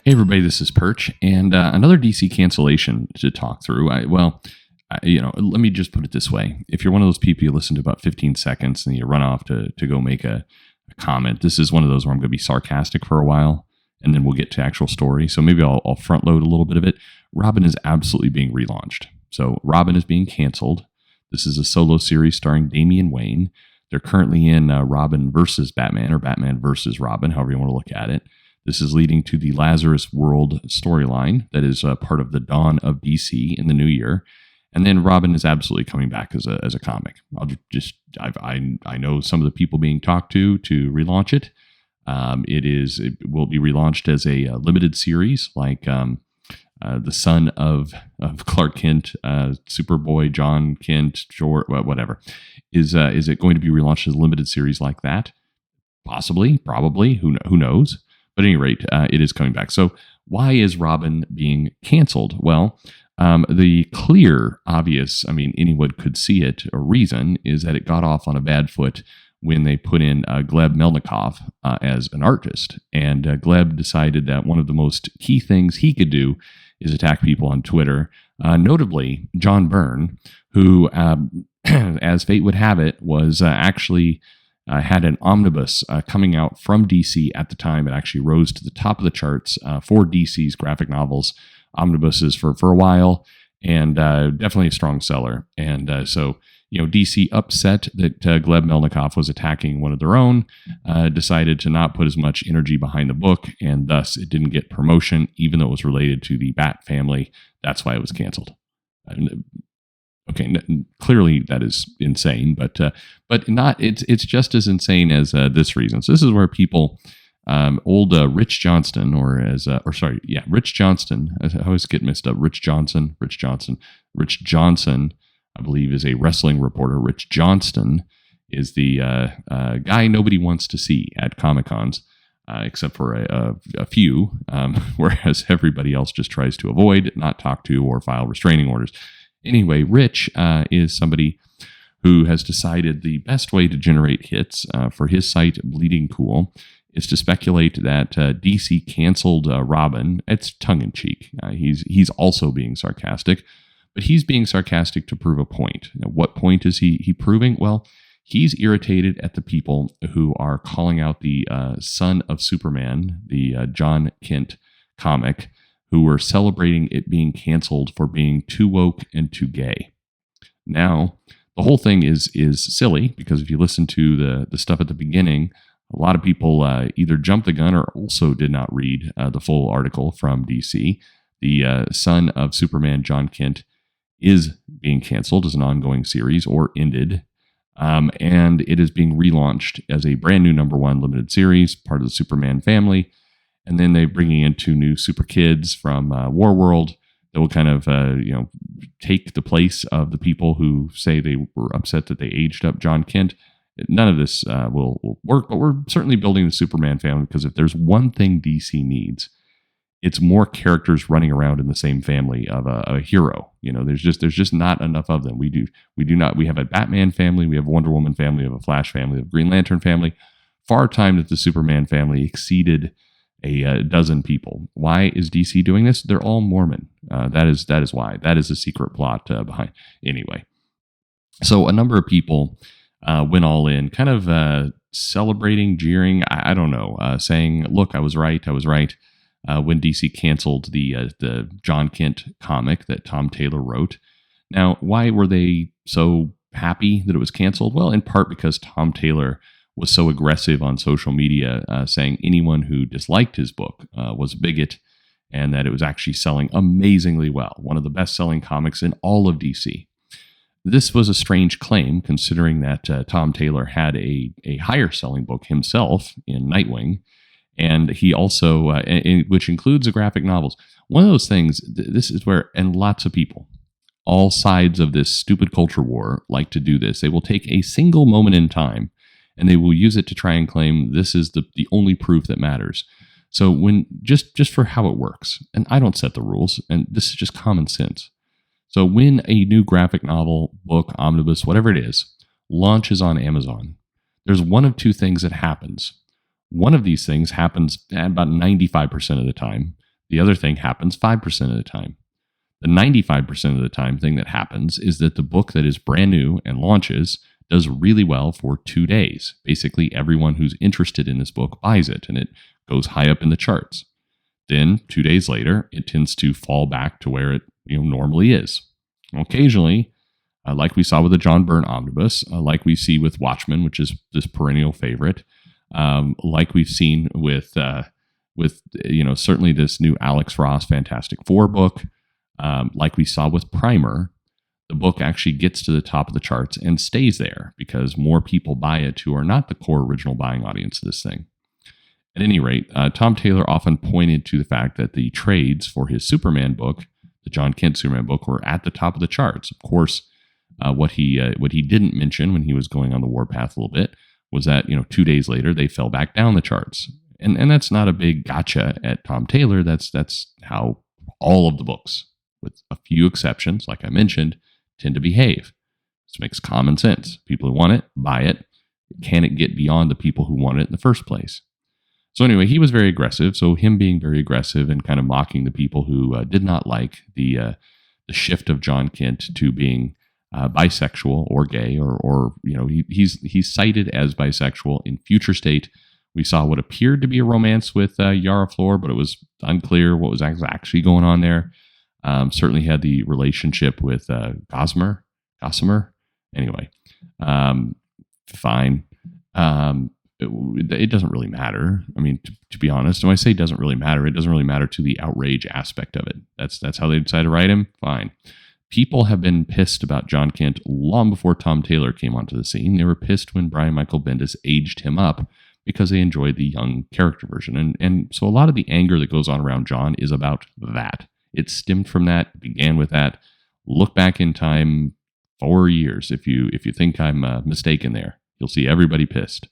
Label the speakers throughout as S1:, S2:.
S1: Hey everybody, this is Perch, and another DC cancellation to talk through. Let me just put it this way: if you're one of those people you listen to about 15 seconds and you run off to go make a comment, this is one of those where I'm going to be sarcastic for a while, and then we'll get to actual story. So maybe I'll front load a little bit of it. Robin is absolutely being relaunched. So Robin is being canceled. This is a solo series starring Damian Wayne. They're currently in Robin versus Batman, or Batman versus Robin, however you want to look at it. This is leading to the Lazarus World storyline that is part of the dawn of DC in the new year. And then Robin is absolutely coming back as a comic. I know some of the people being talked to relaunch it. It will be relaunched as a limited series, like the son of Clark Kent, Superboy, Jon Kent, whatever. Is it going to be relaunched as a limited series like that? Possibly, probably. Who knows? But at any rate, it is coming back. So why is Robin being canceled? Well, the clear, obvious, anyone could see it, a reason is that it got off on a bad foot when they put in Gleb Melnikov as an artist. And Gleb decided that one of the most key things he could do is attack people on Twitter, notably John Byrne, who, as fate would have it, was actually... had an omnibus coming out from DC at the time. It actually rose to the top of the charts for DC's graphic novels omnibuses for a while, and definitely a strong seller. And so DC, upset that Gleb Melnikov was attacking one of their own, decided to not put as much energy behind the book, and thus it didn't get promotion, even though it was related to the Bat family. That's why it was canceled. Okay, clearly that is insane, but not. It's just as insane as this reason. So this is where people, Rich Johnston, Rich Johnston. I always get mixed up. Rich Johnson, I believe, is a wrestling reporter. Rich Johnston is the guy nobody wants to see at Comic-Cons, except for a few, whereas everybody else just tries to avoid, not talk to, or file restraining orders. Anyway, Rich is somebody who has decided the best way to generate hits for his site, Bleeding Cool, is to speculate that DC canceled Robin. It's tongue-in-cheek. He's also being sarcastic, but he's being sarcastic to prove a point. Now, what point is he proving? Well, he's irritated at the people who are calling out the son of Superman, the Jon Kent comic, who were celebrating it being canceled for being too woke and too gay. Now, the whole thing is silly, because if you listen to the stuff at the beginning, a lot of people either jumped the gun or also did not read the full article from DC. The son of Superman, Jon Kent, is being canceled as an ongoing series, or ended, and it is being relaunched as a brand new #1 limited series, part of the Superman family. And then they're bringing in 2 new super kids from Warworld that will kind of, take the place of the people who say they were upset that they aged up Jon Kent. None of this will work, but we're certainly building the Superman family, because if there's one thing DC needs, it's more characters running around in the same family of a hero. There's just not enough of them. We have a Batman family, we have a Wonder Woman family, we have a Flash family, we have a Green Lantern family. Far time that the Superman family exceeded a dozen people. Why is DC doing this? They're all Mormon. That is why. That is a secret plot behind. Anyway, so a number of people went all in, kind of celebrating, jeering. I don't know, saying, "Look, I was right. When DC canceled the Jon Kent comic that Tom Taylor wrote. Now, why were they so happy that it was canceled? Well, in part because Tom Taylor was so aggressive on social media, saying anyone who disliked his book was a bigot, and that it was actually selling amazingly well, one of the best-selling comics in all of DC. This was a strange claim, considering that Tom Taylor had a higher-selling book himself in Nightwing, and he also, which includes the graphic novels. One of those things, this is where, and lots of people, all sides of this stupid culture war, like to do this. They will take a single moment in time, and they will use it to try and claim this is the only proof that matters. So when just for how it works, and I don't set the rules, and this is just common sense. So when a new graphic novel, book, omnibus, whatever it is, launches on Amazon, there's one of 2 things that happens. One of these things happens about 95% of the time. The other thing happens 5% of the time. The 95% of the time thing that happens is that the book that is brand new and launches does really well for 2 days. Basically, everyone who's interested in this book buys it, and it goes high up in the charts. Then 2 days later, it tends to fall back to where it normally is. Occasionally, like we saw with the John Byrne omnibus, like we see with Watchmen, which is this perennial favorite, like we've seen with certainly this new Alex Ross Fantastic Four book, like we saw with Primer, the book actually gets to the top of the charts and stays there because more people buy it who are not the core original buying audience of this thing. At any rate, Tom Taylor often pointed to the fact that the trades for his Superman book, the Jon Kent Superman book, were at the top of the charts. Of course, what he didn't mention when he was going on the warpath a little bit was that 2 days later they fell back down the charts, and that's not a big gotcha at Tom Taylor. That's how all of the books, with a few exceptions, like I mentioned, tend to behave. This makes common sense. People who want it buy it. Can it get beyond the people who want it in the first place? So anyway, he was very aggressive. So him being very aggressive and kind of mocking the people who did not like the shift of Jon Kent to being bisexual or gay, or he's cited as bisexual in Future State. We saw what appeared to be a romance with Yara Flor, but it was unclear what was actually going on there. Certainly had the relationship with Gossamer. Anyway, fine. It doesn't really matter. I mean, to be honest, when I say it doesn't really matter, it doesn't really matter to the outrage aspect of it. That's how they decided to write him. Fine. People have been pissed about Jon Kent long before Tom Taylor came onto the scene. They were pissed when Brian Michael Bendis aged him up because they enjoyed the young character version. And so a lot of the anger that goes on around Jon is about that. It stemmed from that, began with that. Look back in time 4 years. If you think I'm mistaken there, you'll see everybody pissed.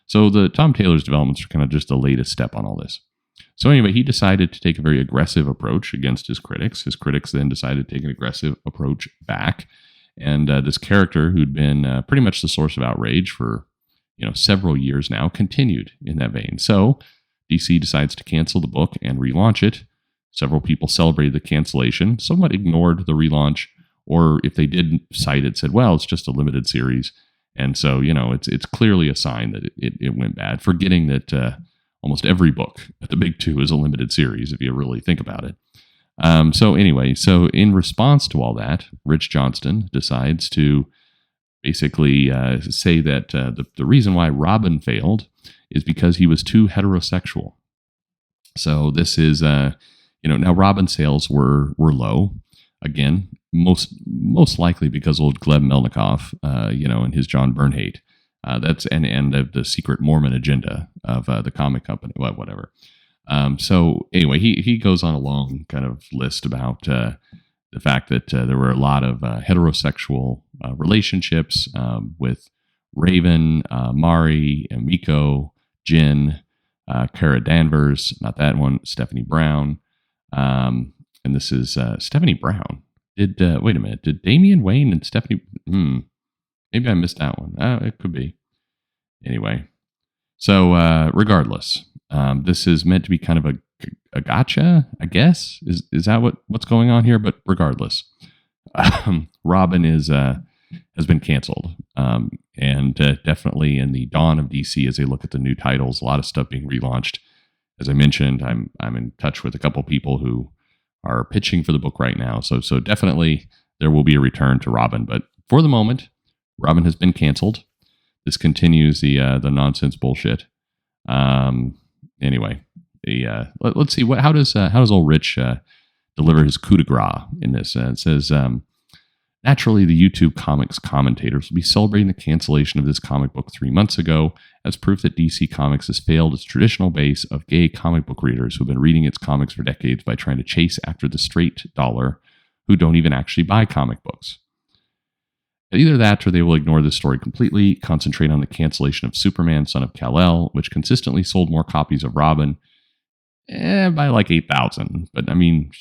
S1: So the Tom Taylor's developments are kind of just the latest step on all this. So anyway, he decided to take a very aggressive approach against his critics. His critics then decided to take an aggressive approach back. And this character, who'd been pretty much the source of outrage for several years now, continued in that vein. So DC decides to cancel the book and relaunch it. Several people celebrated the cancellation, somewhat ignored the relaunch, or if they did cite it, said, well, it's just a limited series. And so, it's clearly a sign that it went bad, forgetting that almost every book at the Big Two is a limited series, if you really think about it. So in response to all that, Rich Johnston decides to basically say that the reason why Robin failed is because he was too heterosexual. So this is, now Robin sales were low. Again, most likely because old Gleb Melnikoff, and his John Byrne hate. That's and the secret Mormon agenda of the comic company, whatever. So anyway, he goes on a long kind of list about the fact that there were a lot of heterosexual relationships with Raven, Mari, Miko, Jin, Kara Danvers, not that one, Stephanie Brown. And this is Stephanie Brown. Wait a minute. Did Damian Wayne and Stephanie? Maybe I missed that one. It could be. Anyway, so regardless, this is meant to be kind of a gotcha, I guess. Is that what's going on here? But regardless, Robin has been canceled, and definitely in the dawn of DC, as they look at the new titles, a lot of stuff being relaunched. As I mentioned, I'm in touch with a couple people who are pitching for the book right now. So definitely there will be a return to Robin. But for the moment, Robin has been canceled. This continues the nonsense bullshit. Anyway, let's see how does old Rich deliver his coup de grace in this. It says, naturally, the YouTube Comics commentators will be celebrating the cancellation of this comic book 3 months ago as proof that DC Comics has failed its traditional base of gay comic book readers who've been reading its comics for decades by trying to chase after the straight dollar who don't even actually buy comic books. Either that or they will ignore this story completely, concentrate on the cancellation of Superman, Son of Kal-El, which consistently sold more copies of Robin by like 8,000. But I mean,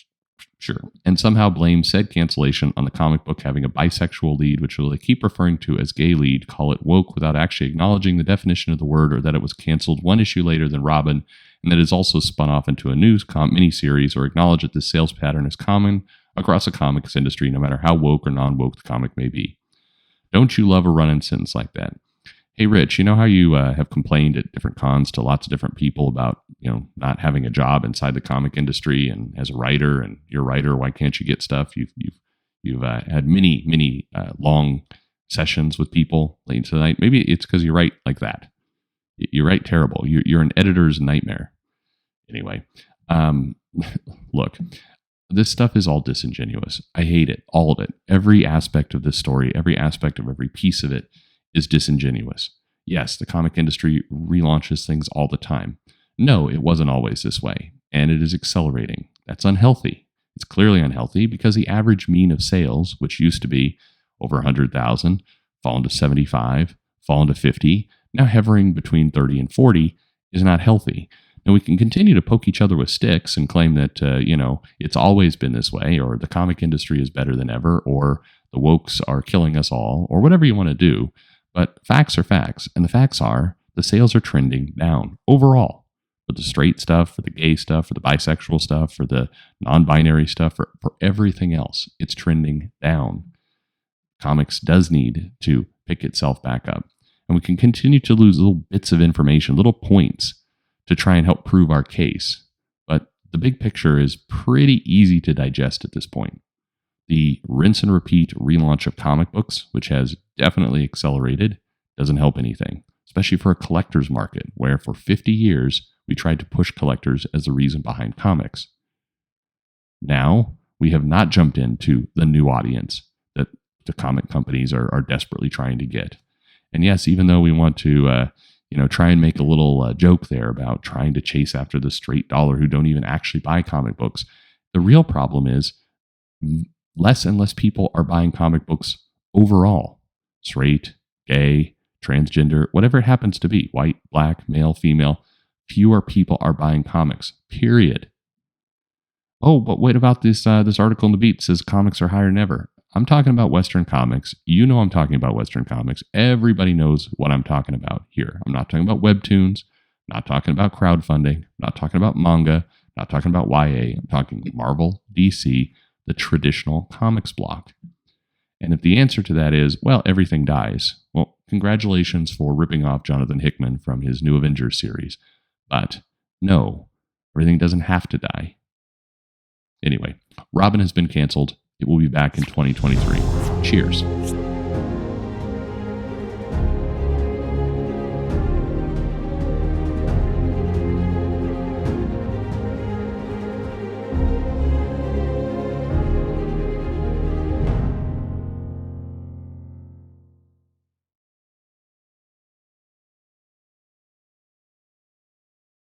S1: Sure. And somehow blame said cancellation on the comic book having a bisexual lead, which they keep referring to as gay lead, call it woke without actually acknowledging the definition of the word, or that it was canceled one issue later than Robin, and that it is also spun off into a news miniseries, or acknowledge that this sales pattern is common across the comics industry, no matter how woke or non-woke the comic may be. Don't you love a run-in sentence like that? Hey, Rich, you know how you have complained at different cons to lots of different people about, not having a job inside the comic industry, and as a writer, and you're a writer, why can't you get stuff? You've had many long sessions with people late into the night. Maybe it's because you write like that. You write terrible. You're an editor's nightmare. Anyway, look, this stuff is all disingenuous. I hate it, all of it. Every aspect of this story, every aspect of every piece of it is disingenuous. Yes, the comic industry relaunches things all the time. No, it wasn't always this way, and it is accelerating. That's unhealthy. It's clearly unhealthy because the average mean of sales, which used to be over 100,000, fallen to 75, fallen to 50, now hovering between 30 and 40, is not healthy. Now, we can continue to poke each other with sticks and claim that, it's always been this way, or the comic industry is better than ever, or the wokes are killing us all, or whatever you want to do. But facts are facts, and the facts are the sales are trending down overall. For the straight stuff, for the gay stuff, for the bisexual stuff, for the non-binary stuff, for everything else, it's trending down. Comics does need to pick itself back up. And we can continue to lose little bits of information, little points to try and help prove our case. But the big picture is pretty easy to digest at this point. The rinse and repeat relaunch of comic books, which has definitely accelerated, doesn't help anything, especially for a collector's market, where for 50 years we tried to push collectors as the reason behind comics. Now we have not jumped into the new audience that the comic companies are desperately trying to get. And yes, even though we want to try and make a little joke there about trying to chase after the straight dollar who don't even actually buy comic books, the real problem is less and less people are buying comic books overall. Straight, gay, transgender, whatever it happens to be, white, black, male, female, fewer people are buying comics, period. Oh, but what about this article in the Beat says comics are higher than ever? I'm talking about Western comics. You know I'm talking about Western comics. Everybody knows what I'm talking about here. I'm not talking about webtoons, not talking about crowdfunding, not talking about manga, not talking about YA. I'm talking Marvel, DC, the traditional comics block. And if the answer to that is, well, everything dies, well, congratulations for ripping off Jonathan Hickman from his New Avengers series. But no, everything doesn't have to die. Anyway, Robin has been canceled. It will be back in 2023. Cheers.